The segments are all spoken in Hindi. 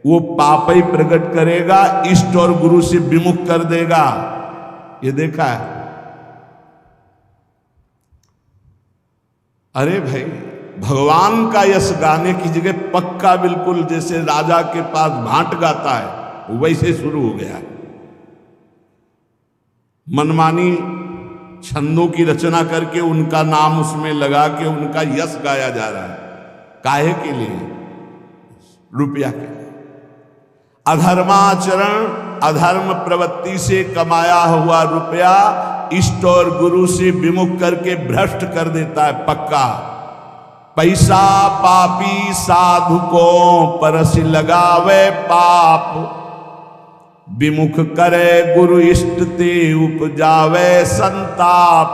वो पाप ही प्रकट करेगा, इष्ट और गुरु से विमुख कर देगा। ये देखा है। अरे भाई, भगवान का यश गाने की जगह पक्का बिल्कुल जैसे राजा के पास भांट गाता है वैसे शुरू हो गया है। मनमानी छंदों की रचना करके उनका नाम उसमें लगा के उनका यश गाया जा रहा है। काहे के लिए? रुपया के लिए। अधर्माचरण, अधर्म प्रवृत्ति से कमाया हुआ रुपया इष्ट और गुरु से विमुख करके भ्रष्ट कर देता है पक्का। पैसा पापी साधु को परस लगावे पाप, विमुख करे गुरु इष्ट ते उपजावे संताप।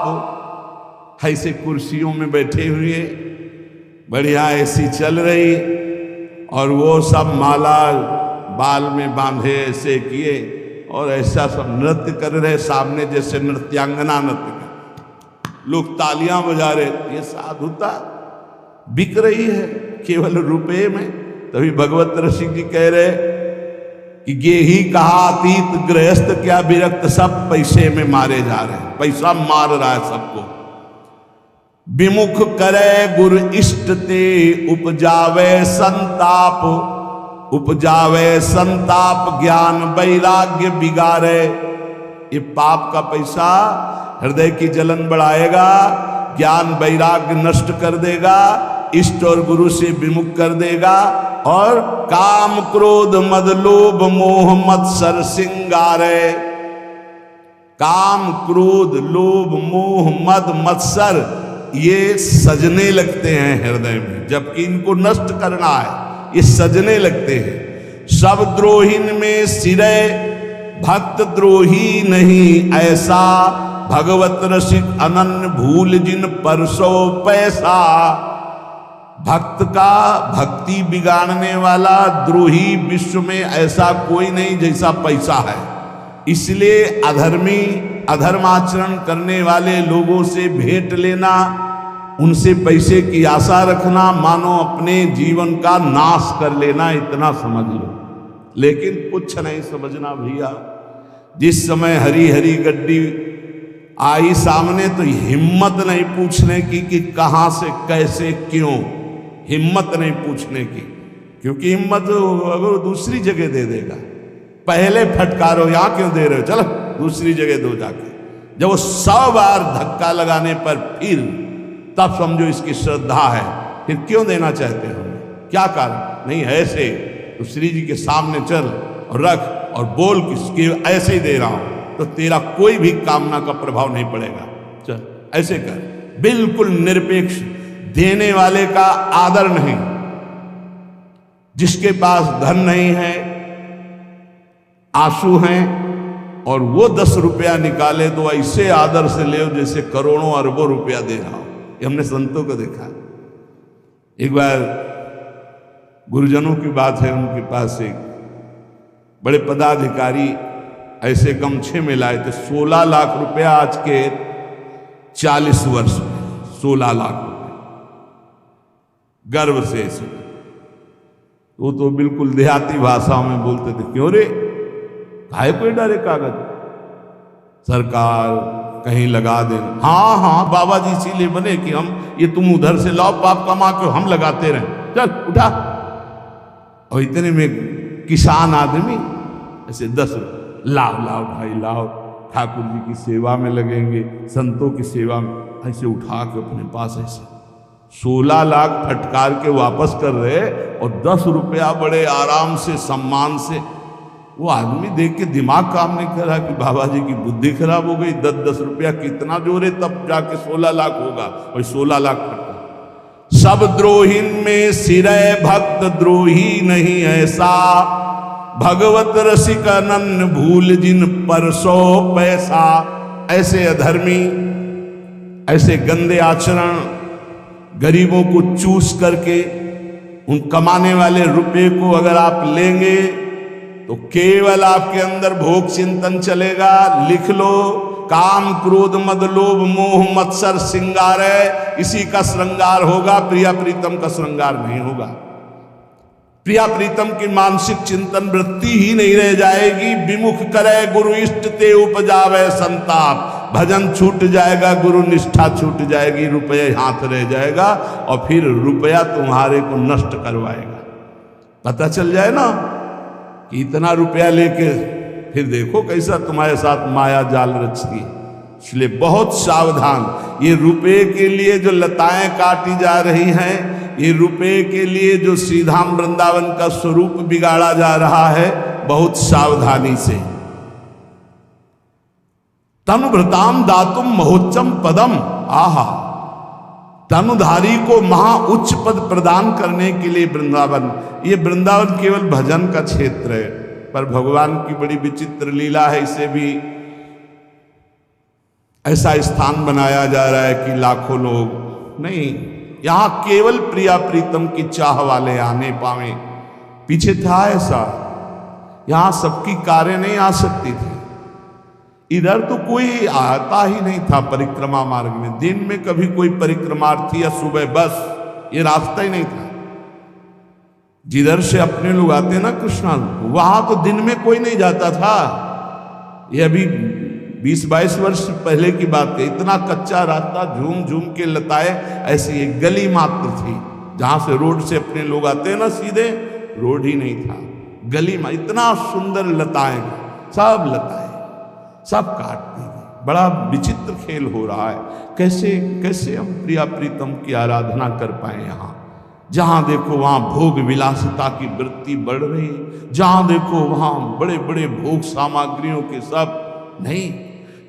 ऐसे कुर्सियों में बैठे हुए बढ़िया ऐसी चल रही और वो सब माला बाल में बांधे ऐसे किए और ऐसा सब नृत्य कर रहे सामने, जैसे नृत्यांगना नृत्य कर, लोग तालियां बजा रहे। ये साधुता बिक रही है केवल रुपए में। तभी भगवत ऋषि जी कह रहे कि ये ही कहा अतीत गृहस्थ क्या विरक्त, सब पैसे में मारे जा रहे हैं, पैसा मार रहा है सबको। विमुख करे गुरु इष्ट ते उपजावे संताप, उपजावे संताप ज्ञान वैराग्य बिगाड़े। ये पाप का पैसा हृदय की जलन बढ़ाएगा, ज्ञान वैराग्य नष्ट कर देगा, इष्ट और गुरु से विमुख कर देगा और काम क्रोध मद लोभ मोह मत्सर सिंगारे। काम क्रोध लोभ मोह मद मत्सर ये सजने लगते हैं हृदय में, जबकि इनको नष्ट करना है, ये सजने लगते हैं। सब द्रोहीन में सिरे भक्त द्रोही नहीं ऐसा, भगवत रसिक अनन्य भूल जिन परसो पैसा। भक्त का भक्ति बिगाड़ने वाला द्रोही विश्व में ऐसा कोई नहीं जैसा पैसा है। इसलिए अधर्मी अधर्माचरण करने वाले लोगों से भेंट लेना, उनसे पैसे की आशा रखना, मानो अपने जीवन का नाश कर लेना, इतना समझ लो। लेकिन कुछ नहीं समझना भैया। जिस समय हरी हरी गड्डी आई सामने तो हिम्मत नहीं पूछने की कि कहां से कैसे क्यों, हिम्मत नहीं पूछने की, क्योंकि हिम्मत अगर दूसरी जगह दे देगा। पहले फटकारो, यहां क्यों दे रहे हो, चलो दूसरी जगह दो जाके। जब वो 100 बार धक्का लगाने पर फिर तब समझो इसकी श्रद्धा है। फिर क्यों देना चाहते हो, क्या कारण? नहीं ऐसे तो श्री जी के सामने चल और रख और बोल कि ऐसे ही दे रहा हूं, तो तेरा कोई भी कामना का प्रभाव नहीं पड़ेगा। चल ऐसे कर, बिल्कुल निरपेक्ष, देने वाले का आदर नहीं। जिसके पास धन नहीं है, आंसू हैं, और वो 10 रुपया निकाले तो ऐसे आदर से ले जैसे करोड़ों अरबों रुपया दे रहा हो। ये हमने संतों को देखा। एक बार गुरुजनों की बात है, उनके पास एक बड़े पदाधिकारी ऐसे गमछे में लाए थे। 16 लाख रुपया आज के 40 वर्ष में, 16 लाख रुपया गर्व से ऐसे। वो तो बिल्कुल देहाती भाषा में बोलते थे, क्यों रे काहे कोई डरे कागज, सरकार कहीं लगा दे। हाँ हाँ बाबा जी इसीलिए बने कि हम ये तुम उधर से लाओ पाप कमा के हम लगाते रहे, चल उठा। और इतने में किसान आदमी ऐसे 10 लाओ लाओ भाई लाओ, ठाकुर जी की सेवा में लगेंगे, संतों की सेवा में, ऐसे उठा के अपने पास ऐसे 16 लाख फटकार के वापस कर रहे और 10 रुपया बड़े आराम से सम्मान से। वो आदमी देख के दिमाग काम नहीं कर रहा कि बाबा जी की बुद्धि खराब हो गई, 10-10 रुपया कितना जोरे तब जाके 16 लाख होगा, और 16 लाख फटकार। सब द्रोहीन में सिरे भक्त द्रोही नहीं ऐसा, भगवत रसिक अनन्य भूल जिन परसो पैसा। ऐसे अधर्मी, ऐसे गंदे आचरण, गरीबों को चूस करके उन कमाने वाले रुपए को अगर आप लेंगे तो केवल आपके अंदर भोग चिंतन चलेगा। लिख लो, काम क्रोध मद लोभ मोह मत्सर सिंगार है, इसी का श्रृंगार होगा, प्रिया प्रीतम का श्रृंगार नहीं होगा। प्रिया प्रीतम की मानसिक चिंतन वृत्ति ही नहीं रह जाएगी। विमुख करे गुरु इष्ट ते उपजावे संताप। भजन छूट जाएगा, गुरु निष्ठा छूट जाएगी, रुपये हाथ रह जाएगा और फिर रुपया तुम्हारे को नष्ट करवाएगा। पता चल जाए ना कि इतना रुपया लेके फिर देखो कैसा तुम्हारे साथ माया जाल रचती है। इसलिए बहुत सावधान। ये रुपये के लिए जो लताएं काटी जा रही हैं, ये रुपये के लिए जो श्रीधाम वृंदावन का स्वरूप बिगाड़ा जा रहा है, बहुत सावधानी से। तनुभृताम दातुम महोच्चम पदम। आहा, तनुधारी को महा उच्च पद प्रदान करने के लिए वृंदावन। ये वृंदावन केवल भजन का क्षेत्र है, पर भगवान की बड़ी विचित्र लीला है। इसे भी ऐसा स्थान बनाया जा रहा है कि लाखों लोग नहीं, यहां केवल प्रिया प्रीतम की चाह वाले आने पावे। पीछे था ऐसा, यहां सबकी कारें नहीं आ सकती थी। इधर तो कोई आता ही नहीं था परिक्रमा मार्ग में। दिन में कभी कोई परिक्रमार्थी या सुबह बस, ये रास्ता ही नहीं था। जिधर से अपने लोग आते ना कृष्णा, वहां तो दिन में कोई नहीं जाता था। ये अभी 20-22 वर्ष पहले की बात है। इतना कच्चा रास्ता, झूम झूम के लताए, ऐसी एक गली मात्र थी जहां से रोड से अपने लोग आते हैं ना सीधे, रोड ही नहीं था, गली में। इतना सुंदर लताएं, सब लताएं सब काट दी गई। बड़ा विचित्र खेल हो रहा है। कैसे कैसे हम प्रिया प्रीतम की आराधना कर पाए। यहाँ जहां देखो वहां भोग विलासिता की वृत्ति बढ़ रही है, जहां देखो वहां बड़े बड़े भोग सामग्रियों के सब नहीं।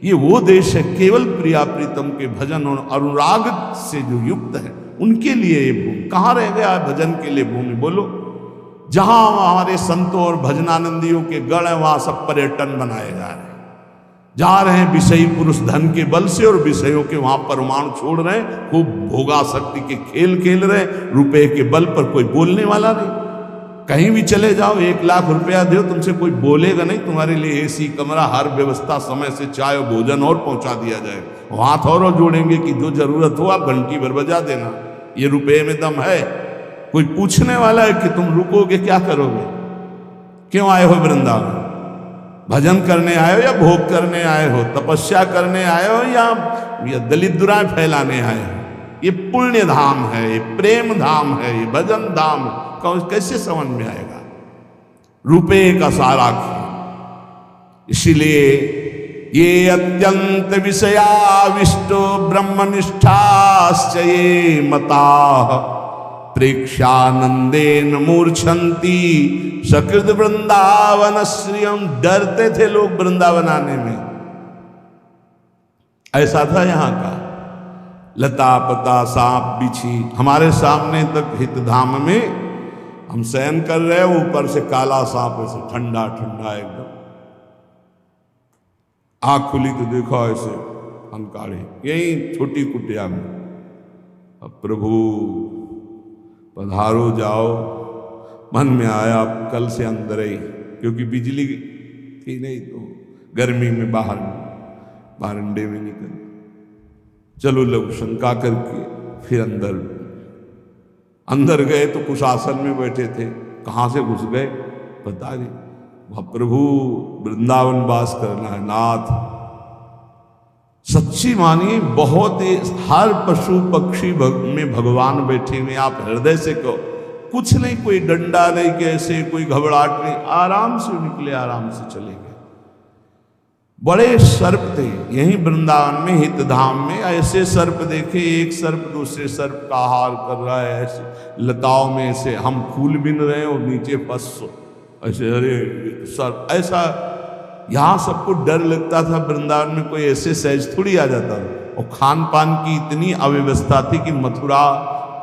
ये वो देश है केवल प्रिया प्रीतम के भजन और अनुराग से जो युक्त है, उनके लिए ये भूमि। कहाँ रह गया भजन के लिए भूमि, बोलो। जहां हमारे संतों और भजनानंदियों के गढ़ है, वहां सब पर्यटन बनाए जा रहे हैं। जा रहे हैं विषयी पुरुष धन के बल से, और विषयों के वहां परमाणु छोड़ रहे हैं, खूब भोगासक्ति के खेल खेल रहे हैं। रुपए के बल पर कोई बोलने वाला नहीं। कहीं भी चले जाओ, 1 लाख रुपया दो, तुमसे कोई बोलेगा नहीं। तुम्हारे लिए एसी कमरा, हर व्यवस्था, समय से चाय और भोजन और पहुंचा दिया जाएगा। वहां थोड़ा जोड़ेंगे कि जो जरूरत हो आप घंटी भर बजा देना, ये रुपये में दम है। कोई पूछने वाला है कि तुम रुकोगे, क्या करोगे, क्यों आए हो वृंदावन? भजन करने आए हो या भोग करने आए हो? तपस्या करने आए हो या दलित दुराएं फैलाने आए हो? ये पुण्य धाम है, ये प्रेम धाम है, ये भजन धाम है। कैसे समझ में आएगा? रुपये का सारा खेल। इसीलिए ये अत्यंत विषयाविष्टो ब्रह्मनिष्ठाश्च ये मता प्रेक्षानंदेन मूर्छन्ति सकृत वृंदावन श्रियम। डरते थे लोग वृंदावन आने में। ऐसा था यहाँ का। लता पता सांप बिछी हमारे सामने तक हितधाम में हम शयन कर रहे हैं, ऊपर से काला सांप ऐसे ठंडा ठंडा एकदम। आँख खुली तो देखा ऐसे अंकाड़े, यही छोटी कुटिया में। अब प्रभु पधारो जाओ, मन में आया कल से अंदर ही, क्योंकि बिजली थी नहीं तो गर्मी में बाहर बारंडे में निकल। चलो लोग शंका करके फिर अंदर गए तो कुछ आसन में बैठे थे। कहाँ से घुस गए पता नहीं। वह प्रभु वृंदावन वास करना है नाथ। सच्ची मानिए, बहुत हर पशु पक्षी में भगवान बैठे हुए। आप हृदय से कहो, कुछ नहीं, कोई डंडा नहीं, कैसे कोई घबराहट नहीं, आराम से निकले, आराम से चले गए। बड़े सर्प थे यहीं वृंदावन में हितधाम में। ऐसे सर्प देखे, एक सर्प दूसरे सर्प का आहार कर रहा है। ऐसे लताओं में से हम फूल बिन रहे हैं और नीचे फंस ऐसे, अरे सर्प ऐसा। यहाँ सबको डर लगता था। वृंदावन में कोई ऐसे सहज थोड़ी आ जाता था। और खान पान की इतनी अव्यवस्था थी कि मथुरा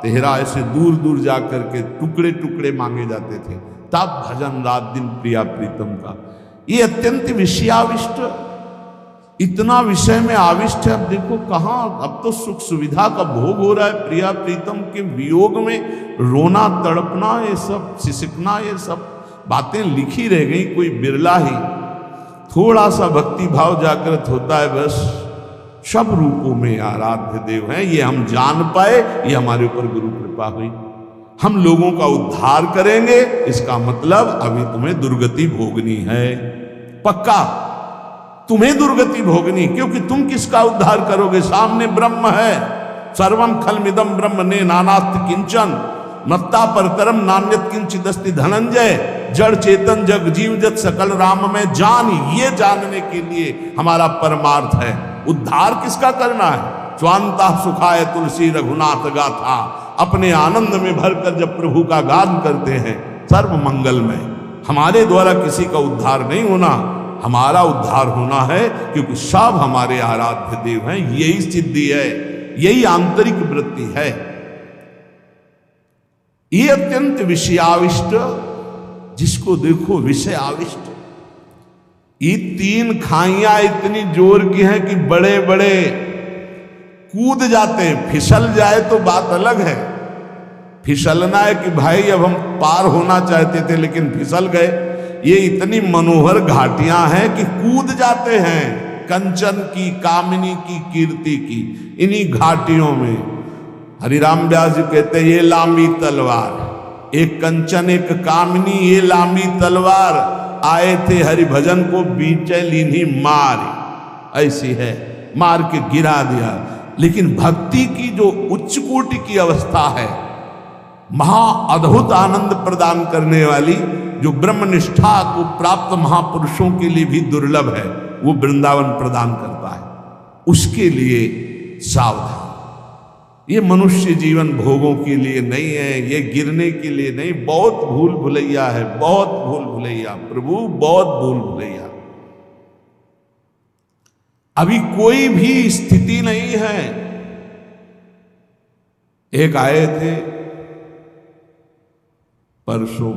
तेहरा ऐसे दूर दूर जा करके टुकड़े टुकड़े मांगे जाते थे। तब भजन रात दिन प्रिया प्रीतम का। ये अत्यंत विषयाविष्ट, इतना विषय में आविष्ट है। अब देखो कहाँ, अब तो सुख सुविधा का भोग हो रहा है। प्रिया प्रीतम के वियोग में रोना तड़पना, ये सब सिसकना, ये सब बातें लिखी रह गई। कोई बिरला ही थोड़ा सा भक्ति भाव जागृत होता है, बस सब रूपों में आराध्य देव हैं। ये हम जान पाए, ये हमारे ऊपर गुरु कृपा हुई। हम लोगों का उद्धार करेंगे, इसका मतलब अभी तुम्हें दुर्गति भोगनी है, पक्का तुम्हें दुर्गति भोगनी, क्योंकि तुम किसका उद्धार करोगे? सामने ब्रह्म है, सर्वम खलमिदम ब्रह्म ने नानास्ति किंचन मत्ता परतरम नान्यत किंचिदस्ति धनंजय, जड़ चेतन जग जीव जत सकल राम में जान, ये जानने के लिए हमारा परमार्थ है। उद्धार किसका करना है? स्वांता सुखाय तुलसी रघुनाथ गाथा, अपने आनंद में भरकर जब प्रभु का गान करते हैं सर्व मंगलमय। हमारे द्वारा किसी का उद्धार नहीं होना, हमारा उद्धार होना है, क्योंकि सब हमारे आराध्य देव हैं। यही सिद्धि है, यही आंतरिक वृत्ति है। ये अत्यंत विषयाविष्ट, जिसको देखो विषय आविष्ट, ये तीन खाइयां इतनी जोर की हैं कि बड़े बड़े कूद जाते हैं। फिसल जाए तो बात अलग है, फिसलना है कि भाई अब हम पार होना चाहते थे लेकिन फिसल गए। ये इतनी मनोहर घाटियां हैं कि कूद जाते हैं, कंचन की, कामिनी की, कीर्ति की, इन्हीं घाटियों में। हरिराम व्यास जी कहते हैं ये लांबी तलवार, एक कंचन एक कामिनी, ये लांबी तलवार, आए थे हरि भजन को बीचे लीनी मार, ऐसी है, मार के गिरा दिया। लेकिन भक्ति की जो उच्च कोटि की अवस्था है, महा अद्भुत आनंद प्रदान करने वाली, जो ब्रह्मनिष्ठा को प्राप्त महापुरुषों के लिए भी दुर्लभ है, वो वृंदावन प्रदान करता है। उसके लिए सावधान। ये मनुष्य जीवन भोगों के लिए नहीं है, ये गिरने के लिए नहीं। बहुत भूल भुलैया है, बहुत भूल भुलैया, प्रभु बहुत भूल भुलैया। अभी कोई भी स्थिति नहीं है। एक आए थे परसों,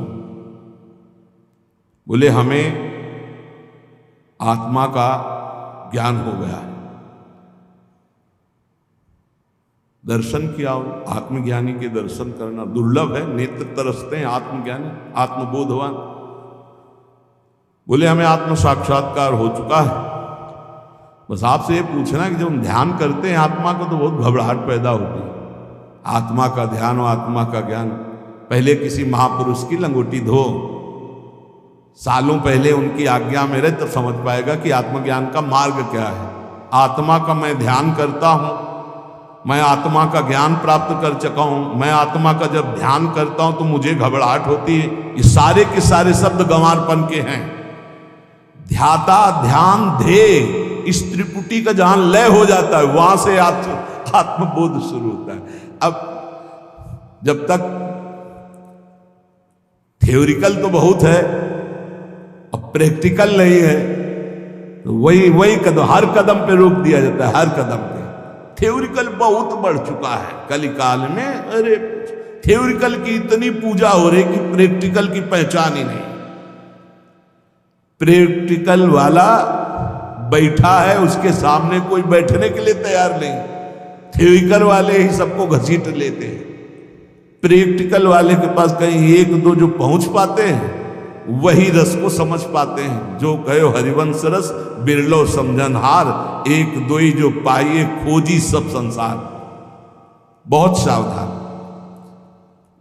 बोले हमें आत्मा का ज्ञान हो गया है, दर्शन किया। आत्मज्ञानी के दर्शन करना दुर्लभ है, नेत्र तरसते हैं आत्मज्ञानी, आत्मबोधवान। बोले हमें आत्म साक्षात्कार हो चुका है। बस आपसे ये पूछना कि जब हम ध्यान करते हैं आत्मा को तो बहुत घबराहट पैदा होती है। आत्मा का ध्यान और आत्मा का ज्ञान, पहले किसी महापुरुष की लंगोटी धो, सालों पहले उनकी आज्ञा में रहे, तब समझ पाएगा कि आत्मज्ञान का मार्ग क्या है। आत्मा का मैं ध्यान करता हूं, मैं आत्मा का ज्ञान प्राप्त कर चुका हूं, मैं आत्मा का जब ध्यान करता हूं तो मुझे घबराहट होती है। ये सारे के सारे शब्द गंवारपन के हैं। ध्याता, ध्यान, ध्येय, इस त्रिपुटी का जहां लय हो जाता है वहां से आत्मबोध शुरू होता है। अब जब तक थ्योरिकल तो बहुत है, अब प्रैक्टिकल नहीं है, तो वही कदम, हर कदम पे रोक दिया जाता है, हर कदम पे। थ्योरिकल बहुत बढ़ चुका है कलिकाल में। अरे थ्योरिकल की इतनी पूजा हो रही कि प्रैक्टिकल की पहचान ही नहीं। प्रैक्टिकल वाला बैठा है, उसके सामने कोई बैठने के लिए तैयार नहीं। थ्योरिकल वाले ही सबको घसीट लेते हैं। प्रैक्टिकल वाले के पास कहीं एक दो जो पहुंच पाते हैं वही रस को समझ पाते हैं। जो कहो हरिवंश रस बिरलो समझनहार, एक दो ही जो पाइए खोजी सब संसार। बहुत सावधान।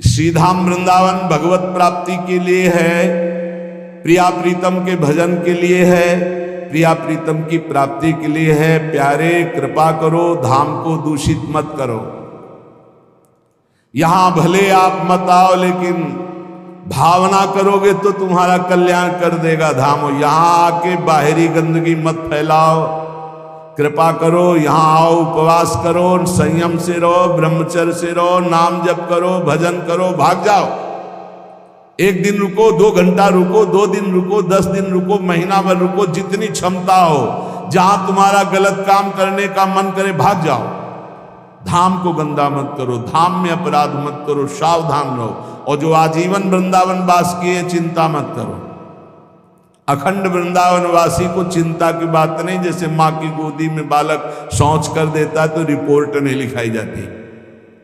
श्रीधाम वृंदावन भगवत प्राप्ति के लिए है, प्रिया प्रीतम के भजन के लिए है, प्रिया प्रीतम की प्राप्ति के लिए है। प्यारे कृपा करो, धाम को दूषित मत करो। यहां भले आप मत आओ, लेकिन भावना करोगे तो तुम्हारा कल्याण कर देगा धाम। यहां आके बाहरी गंदगी मत फैलाओ, कृपा करो, यहां आओ, उपवास करो, संयम से रहो, ब्रह्मचर्य से रहो, नाम जप करो, भजन करो, भाग जाओ। एक दिन रुको, 2 घंटा रुको, 2 दिन रुको, 10 दिन रुको, महीना भर रुको, जितनी क्षमता हो। जहां तुम्हारा गलत काम करने का मन करे भाग जाओ। धाम को गंदा मत करो, धाम में अपराध मत करो, सावधान रहो। और जो आजीवन वृंदावन वास किए चिंता मत करो। अखंड वृंदावन वासी को चिंता की बात नहीं। जैसे माँ की गोदी में बालक शौच कर देता है तो रिपोर्ट नहीं लिखाई जाती।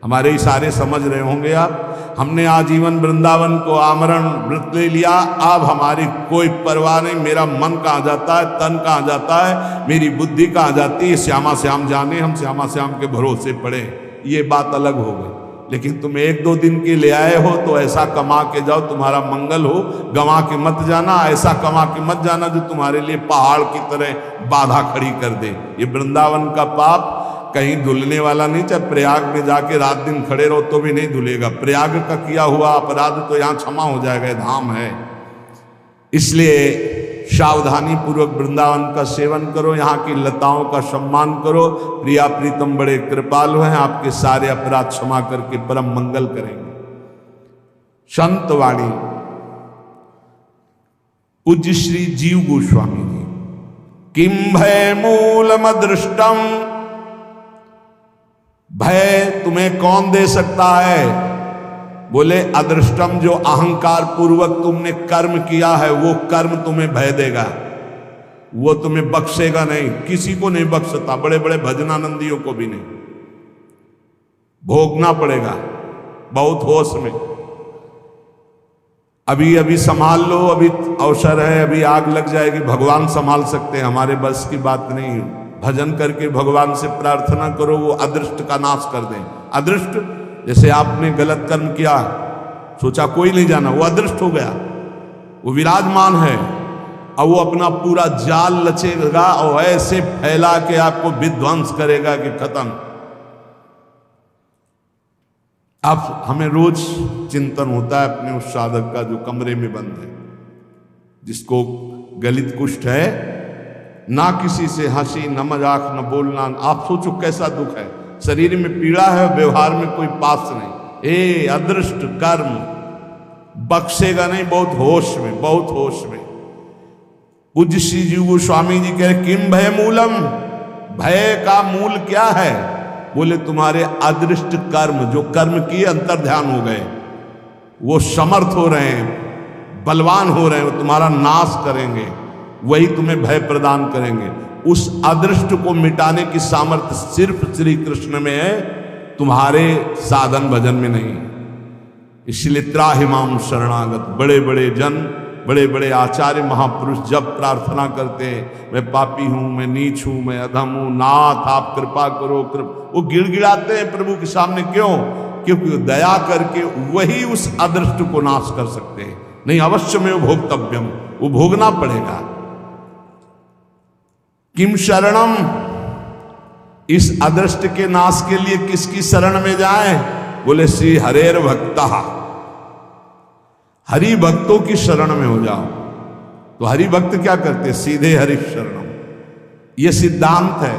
हमारे इशारे समझ रहे होंगे आप। हमने आजीवन वृंदावन को आमरण व्रत ले लिया, अब हमारी कोई परवाह नहीं। मेरा मन कहाँ जाता है, तन कहाँ जाता है, मेरी बुद्धि कहाँ जाती है, श्यामा श्याम जाने, हम श्यामा श्याम के भरोसे पड़े। ये बात अलग हो गई। लेकिन तुम 1-2 दिन के ले आए हो तो ऐसा कमा के जाओ तुम्हारा मंगल हो, गंवा के मत जाना, ऐसा कमा के मत जाना जो तुम्हारे लिए पहाड़ की तरह बाधा खड़ी कर दे। ये वृंदावन का पाप कहीं धुलने वाला नहीं, चाहे प्रयाग में जाके रात दिन खड़े रहो तो भी नहीं धुलेगा। प्रयाग का किया हुआ अपराध तो यहाँ क्षमा हो जाएगा, धाम है। इसलिए सावधानी पूर्वक वृंदावन का सेवन करो, यहाँ की लताओं का सम्मान करो। प्रिया प्रीतम बड़े कृपालु हैं, आपके सारे अपराध क्षमा करके परम मंगल करेंगे। संत वाणी पूज्य श्री जीव गोस्वामी जी। किम भय मूलम अदृष्टम, भय तुम्हें कौन दे सकता है? बोले अदृष्टम, जो अहंकार पूर्वक तुमने कर्म किया है वो कर्म तुम्हें भय देगा, वो तुम्हें बख्शेगा नहीं, किसी को नहीं बख्शता, बड़े बड़े भजनानंदियों को भी नहीं। भोगना पड़ेगा बहुत होश में। अभी अभी संभाल लो, अभी अवसर है, अभी आग लग जाएगी। भगवान संभाल सकते हैं, हमारे बस की बात नहीं। भजन करके भगवान से प्रार्थना करो वो अदृष्ट का नाश कर दें। अदृष्ट जैसे आपने गलत कर्म किया, सोचा कोई नहीं जाना, वो अदृष्ट हो गया, वो विराजमान है, और वो अपना पूरा जाल लचेगा और ऐसे फैला के आपको विध्वंस करेगा कि खत्म। अब हमें रोज चिंतन होता है अपने उस साधक का जो कमरे में बंद है, जिसको गलित कुष्ठ है, ना किसी से हंसी, न मजाक, न बोलना। आप सोचो कैसा दुख है, शरीर में पीड़ा है, व्यवहार में कोई पास नहीं। ए अदृष्ट कर्म बख्शेगा नहीं, बहुत होश में, बहुत होश में। पूज्य श्री जीव गोस्वामी जी कह रहे किम भय मूलम, भय का मूल क्या है? बोले तुम्हारे अदृष्ट कर्म, जो कर्म किए अंतर ध्यान हो गए, वो समर्थ हो रहे हैं, बलवान हो रहे हैं, वो तुम्हारा नाश करेंगे, वही तुम्हें भय प्रदान करेंगे। उस अदृष्ट को मिटाने की सामर्थ्य सिर्फ श्री कृष्ण में है, तुम्हारे साधन भजन में नहीं। इसलिए त्राहिमाम शरणागत, बड़े बड़े जन, बड़े बड़े आचार्य महापुरुष जब प्रार्थना करते हैं, मैं पापी हूं, मैं नीच हूं, मैं अधम हूं, नाथ आप कृपा करो, वो गिड़गिड़ाते हैं प्रभु के सामने। क्यों? क्योंकि दया करके वही उस अदृष्ट को नाश कर सकते हैं। नहीं, अवश्य में भोक्तव्यम, वो भोगना पड़ेगा। किम शरणम, इस अदृष्ट के नाश के लिए किसकी शरण में जाएं? बोले श्री हरेर भक्ता, हरि भक्तों की शरण में हो जाओ। तो हरि भक्त क्या करते? सीधे हरि शरणम। यह सिद्धांत है,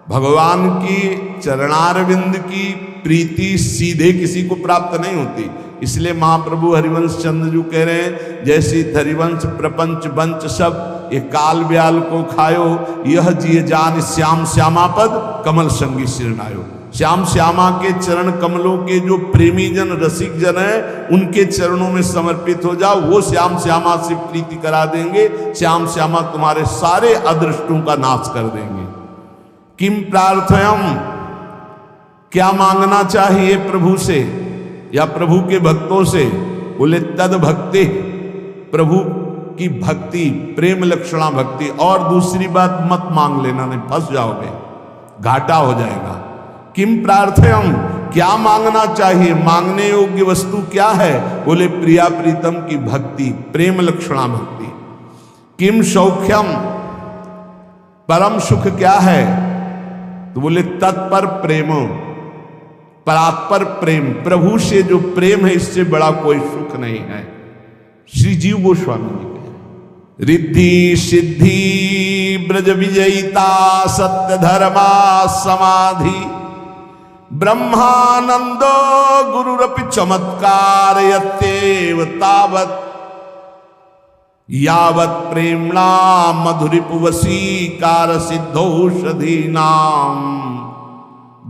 भगवान की चरणारविंद की प्रीति सीधे किसी को प्राप्त नहीं होती। इसलिए महाप्रभु हरिवंश चंद्र जी कह रहे हैं, जैसी हरिवंश प्रपंच बंच सब ये काल ब्याल को खायो, यह जिय जान श्याम श्यामापद कमल संगी सिरनायो। श्याम श्यामा के चरण कमलों के जो प्रेमी जन, रसिक जन है, उनके चरणों में समर्पित हो जाओ, वो श्याम श्यामा से प्रीति करा देंगे। श्याम श्यामा तुम्हारे सारे अदृष्टों का नाश कर देंगे। किम प्रार्थयम, क्या मांगना चाहिए प्रभु से या प्रभु के भक्तों से? बोले तद भक्ति, प्रभु की भक्ति, प्रेम लक्षणा भक्ति। और दूसरी बात मत मांग लेना, नहीं फंस जाओगे, घाटा हो जाएगा। किम प्रार्थयम, क्या मांगना चाहिए? मांगने योग्य वस्तु क्या है? बोले प्रिया प्रीतम की भक्ति, प्रेम लक्षणा भक्ति। किम सौख्यम, परम सुख क्या है? तो बोले तत्पर प्रेम, परात्पर प्रेम, प्रभु से जो प्रेम है इससे बड़ा कोई सुख नहीं है। श्री जीव गोस्वामी जी कहे रिद्धि सिद्धि ब्रज विजयिता सत्य धर्मा समाधि ब्रह्मानंदो गुरुरपि चमत्कार यत्येव तावत् यावत् प्रेमणा मधुरिपुवसीकार सिद्धौषधीनाम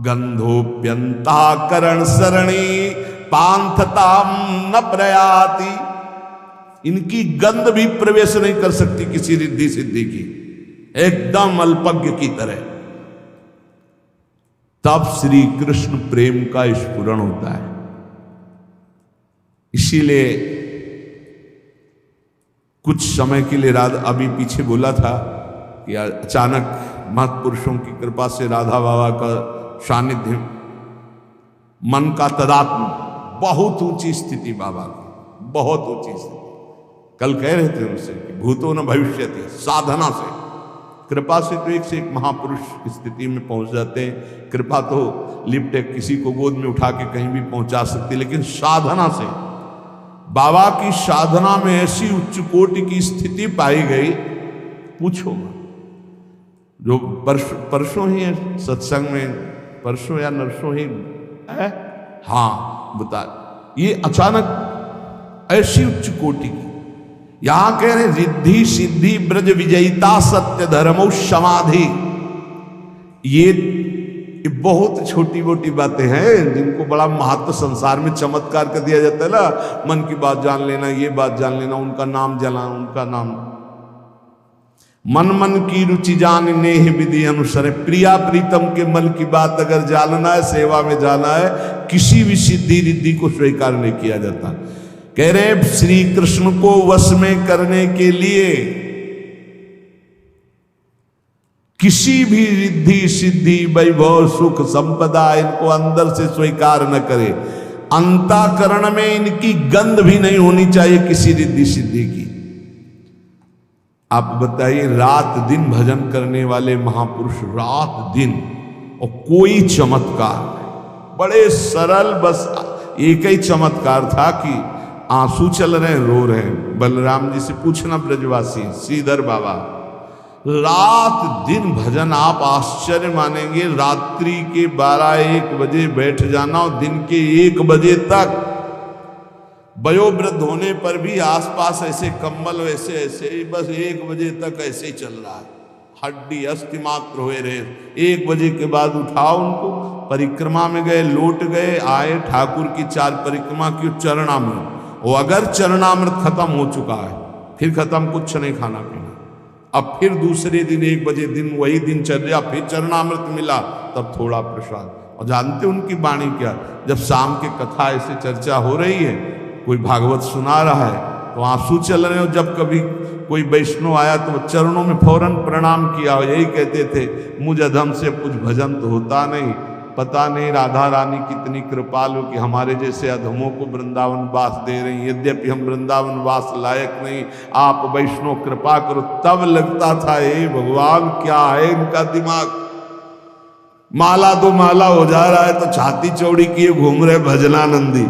गंधोप्यंताकरण सरणी पांथताम न प्रयाति। इनकी गंध भी प्रवेश नहीं कर सकती किसी रिद्धि सिद्धि की, एकदम अल्पज्ञ की तरह। तब श्री कृष्ण प्रेम का स्फुरण होता है। इसीलिए कुछ समय के लिए राधा, अभी पीछे बोला था कि अचानक महत्पुरुषों की कृपा से राधा बाबा का सानिध्य मन का तदात्म, बहुत ऊंची स्थिति बाबा की, बहुत ऊंची स्थिति। कल कह रहे थे उनसे कि भूतो न भविष्यति, साधना से, कृपा से तो एक से एक महापुरुष की स्थिति में पहुंच जाते हैं। कृपा तो लिफ्ट किसी को गोद में उठा के कहीं भी पहुंचा सकती, लेकिन साधना से, बाबा की साधना में ऐसी उच्च कोटि की स्थिति पाई गई, पूछो। जो परसों ही है सत्संग में, परसों या नरसों ही है, हाँ बता, ये अचानक ऐसी उच्च कोटि की, यहां कह रहे रिद्धि सिद्धि ब्रज विजयिता सत्य धर्मो समाधि। ये बहुत छोटी मोटी बातें हैं जिनको बड़ा महत्व संसार में चमत्कार कर दिया जाता है ना। मन की बात जान लेना, ये बात जान लेना, उनका नाम जाना, उनका नाम, मन मन की रुचि जानने ही विधि अनुसार। प्रिया प्रीतम के मन की बात अगर जानना है, सेवा में जाना है, किसी भी सिद्धि रिद्धि को स्वीकार नहीं किया जाता। कह रहे श्री कृष्ण को वश में करने के लिए किसी भी रिद्धि सिद्धि वैभव सुख संपदा इनको अंदर से स्वीकार न करे। अंतःकरण में इनकी गंध भी नहीं होनी चाहिए किसी रिद्धि सिद्धि की। आप बताइए, रात दिन भजन करने वाले महापुरुष, रात दिन, और कोई चमत्कार नहीं, बड़े सरल, बस एक ही चमत्कार था कि आंसू चल रहे हैं, रो रहे हैं। बलराम जी से पूछना ब्रजवासी, श्रीधर बाबा, रात दिन भजन, आप आश्चर्य मानेंगे, रात्रि के 12-1 बजे बैठ जाना और दिन के 1 बजे तक, वयोवृद्ध होने पर भी आसपास ऐसे कंबल वैसे ऐसे, बस 1 बजे तक ऐसे ही चल रहा है, हड्डी अस्थि मात्र हुए रहे। 1 बजे के बाद उठाओ उनको, परिक्रमा में गए, लौट गए, आए, ठाकुर की 4 परिक्रमा की, चरणामृत, वो अगर चरणामृत खत्म हो चुका है, फिर खत्म, कुछ नहीं खाना पीना। अब फिर दूसरे दिन 1 बजे, दिन वही दिनचर्या, फिर चरणामृत मिला, तब थोड़ा प्रसाद। और जानते उनकी वाणी क्या, जब शाम के कथा ऐसे चर्चा हो रही है, कोई भागवत सुना रहा है तो आंसू चल रहे हो, जब कभी कोई वैष्णव आया तो चरणों में फौरन प्रणाम किया, यही कहते थे, मुझ अधम से कुछ भजन तो होता नहीं, पता नहीं राधा रानी कितनी कृपालु कि हमारे जैसे अधमों को वृंदावन वास दे रही। यद्यपि हम वृंदावन वास लायक नहीं, आप वैष्णव कृपा करो। तब लगता था, हे भगवान क्या है इनका दिमाग, माला दो माला हो जा रहा है तो छाती चौड़ी किए घूम रहे भजनानंदी,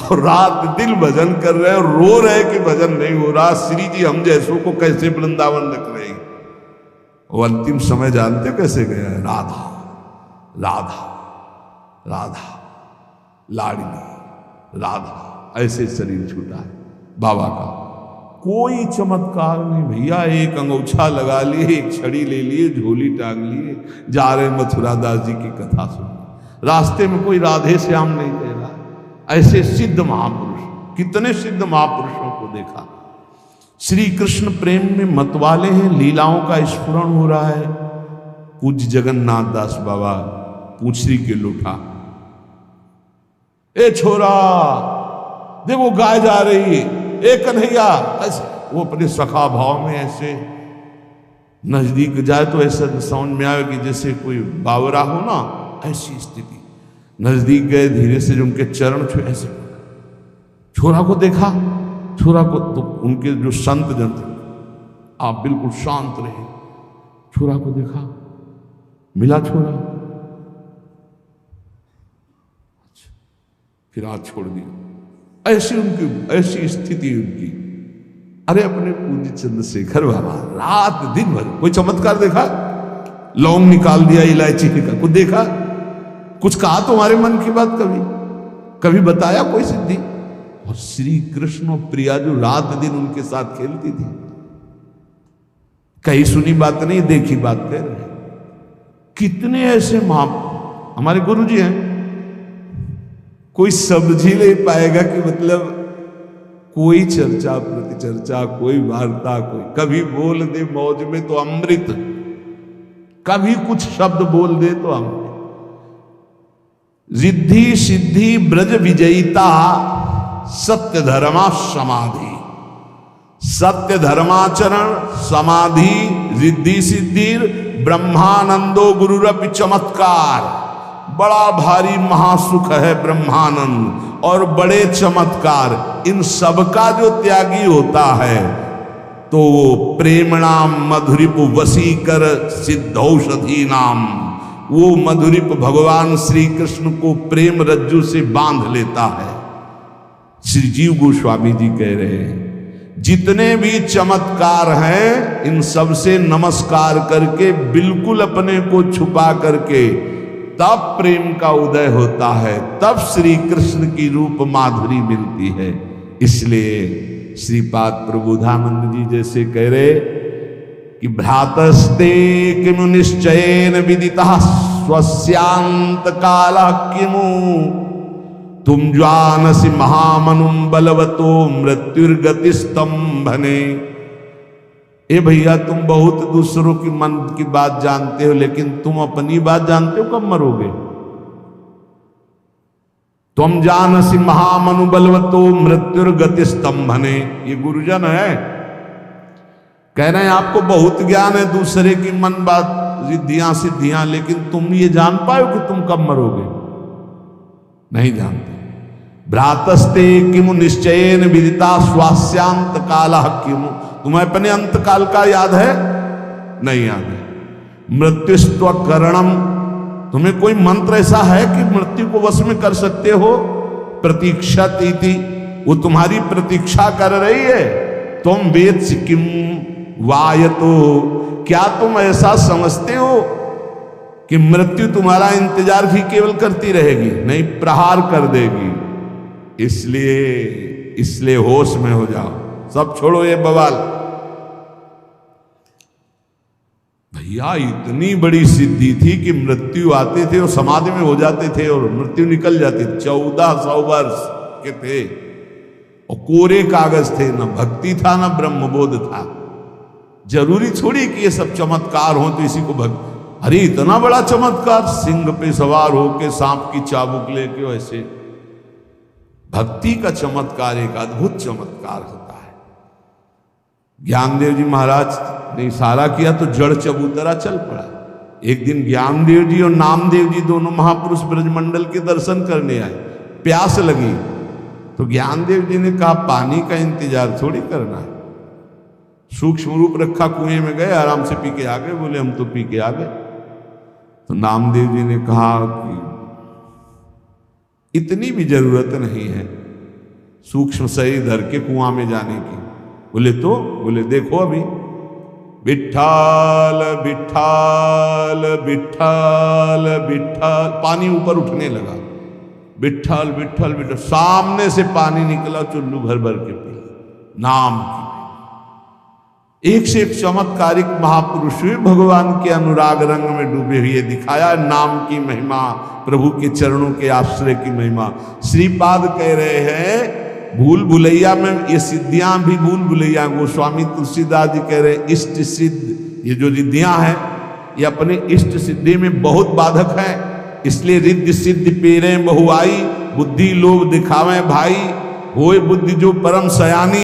और रात दिन भजन कर रहे हैं और रो रहे कि भजन नहीं हो रहा। श्री जी हम जैसों को कैसे वृंदावन रख रहे हैं। वो अंतिम समय जानते कैसे गया है, राधा राधा राधा लाडली राधा, ऐसे शरीर छूटा है बाबा का। कोई चमत्कार नहीं भैया, एक अंगूछा लगा लिए, एक छड़ी ले लिए, झोली टांग लिए, जा रहे मथुरा दास जी की कथा सुन। रास्ते में कोई राधे श्याम नहीं दे रहा। ऐसे सिद्ध महापुरुष, कितने सिद्ध महापुरुषों को देखा। श्री कृष्ण प्रेम में मतवाले हैं, लीलाओं का स्फुरण हो रहा है। पूज्य जगन्नाथ दास बाबा पूंछरी के लोटा, ए छोरा देखो गाय जा रही है, ए कन्हैया, ऐसे वो अपने सखा भाव में ऐसे नजदीक जाए तो ऐसा समझ में आए कि जैसे कोई बावरा हो ना, ऐसी स्थिति। नजदीक गए, धीरे से जो उनके चरण छुए, ऐसे छोरा को देखा, छोरा को तो उनके जो संत जन थे, आप बिल्कुल शांत रहे, छोरा को देखा, मिला छोरा, अच्छा, फिर हाथ छोड़ दिया। ऐसी उनकी, ऐसी स्थिति उनकी। अरे अपने पूज्य चंद्रशेखर बाबा रात दिन भर, कोई चमत्कार देखा? लौंग निकाल दिया, इलायची निकाल, कुछ देखा? कुछ कहा तुम्हारे मन की बात? कभी बताया कोई सिद्धि? और श्री कृष्ण प्रिया जो रात दिन उनके साथ खेलती थी, कहीं सुनी बात नहीं, देखी बात कह रहे। कितने ऐसे हमारे गुरु जी हैं, कोई समझ ही नहीं पाएगा कि मतलब कोई चर्चा प्रति चर्चा, कोई वार्ता, कोई कभी बोल दे मौज में तो अमृत, कभी कुछ शब्द बोल दे तो अमृत। रिद्धि सिद्धि ब्रज विजयिता सत्य धर्मा समाधि, सत्य धर्माचरण समाधि रिद्धि सिद्धि ब्रह्मानंदो गुरुरपि चमत्कार। बड़ा भारी महासुख है ब्रह्मानंद और बड़े चमत्कार, इन सबका जो त्यागी होता है तो वो प्रेमणाम मधुरिप वसीकर सिद्धौषधि नाम, वो मधुरिप भगवान श्री कृष्ण को प्रेम रज्जु से बांध लेता है। श्री जीव गोस्वामी जी कह रहे हैं जितने भी चमत्कार हैं इन सब से नमस्कार करके बिल्कुल अपने को छुपा करके तब प्रेम का उदय होता है, तब श्री कृष्ण की रूप माधुरी मिलती है। इसलिए श्रीपाद प्रबोधानंद जी जैसे कह रहे कि भ्रातस्ते किमु निश्चयेन विदितः स्वस्यांत कालः किमु, तुम जानसि महामनुम बलवतो मृत्युर्गति स्तंभने। ए भैया तुम बहुत दूसरों की मन की बात जानते हो, लेकिन तुम अपनी बात जानते हो कब मरोगे? तुम जानसि महामनु बलवतो मृत्युर्गति स्तंभने। ये गुरुजन है, कह रहे हैं आपको बहुत ज्ञान है दूसरे की मन बात रिद्धियां सिद्धियां, लेकिन तुम ये जान पाओ कि तुम कब मरोगे? नहीं जानते। भ्रातस्ते किमु निश्चयेन विदिता स्वास्यांत कालः किमु, तुम्हें अपने अंत काल का याद है? नहीं याद है। मृत्युस्त्व करणम, तुम्हें कोई मंत्र ऐसा है कि मृत्यु को वश में कर सकते हो? प्रतीक्षत इति, वो तुम्हारी प्रतीक्षा कर रही है। तुम वेद किम वायतो, क्या तुम ऐसा समझते हो कि मृत्यु तुम्हारा इंतजार भी केवल करती रहेगी? नहीं, प्रहार कर देगी। इसलिए होश में हो जाओ, सब छोड़ो ये बवाल। भैया इतनी बड़ी सिद्धि थी कि मृत्यु आते थे और समाधि में हो जाते थे और मृत्यु निकल जाती। 1400 वर्ष के थे और कोरे कागज थे, ना भक्ति था ना ब्रह्मबोध था। जरूरी थोड़ी कि ये सब चमत्कार हो तो इसी को भक्त। अरे इतना बड़ा चमत्कार, सिंह पे सवार होके सांप की चाबुक लेके, ऐसे भक्ति का चमत्कार एक अद्भुत चमत्कार होता है। ज्ञानदेव जी महाराज ने इशारा किया तो जड़ चबूतरा चल पड़ा। एक दिन ज्ञानदेव जी और नामदेव जी दोनों महापुरुष ब्रजमंडल के दर्शन करने आए। प्यास लगी तो ज्ञानदेव जी ने कहा पानी का इंतजार थोड़ी करना है। सूक्ष्म रूप रखा, कुएं में गए, आराम से पी के आ गए। बोले हम तो पी के आ गए। तो नामदेव जी ने कहा कि इतनी भी जरूरत नहीं है सूक्ष्म शरीर धर के कुआं में जाने की। बोले देखो अभी विठ्ठल विठ्ठल विठ्ठल विठ्ठल, पानी ऊपर उठने लगा। विठ्ठल विठ्ठल विठ्ठल, सामने से पानी निकला, चुल्लू भर भर के पी। नाम की एक से एक चमत्कारिक महापुरुष हुए, भगवान के अनुराग रंग में डूबे हुए दिखाया नाम की महिमा, प्रभु के चरणों के आश्रय की महिमा। श्रीपाद कह रहे हैं भूल भुलैया में ये सिद्धियां भी भूल भुलैया। गोस्वामी तुलसीदास जी कह रहे हैं इष्ट सिद्ध, ये जो रिद्धियां हैं ये अपने इष्ट सिद्धि में बहुत बाधक है। इसलिए रिद्धि सिद्धि पेरे बहुआई, बुद्धि लोभ दिखावे भाई, होए बुद्धि जो परम सयानी।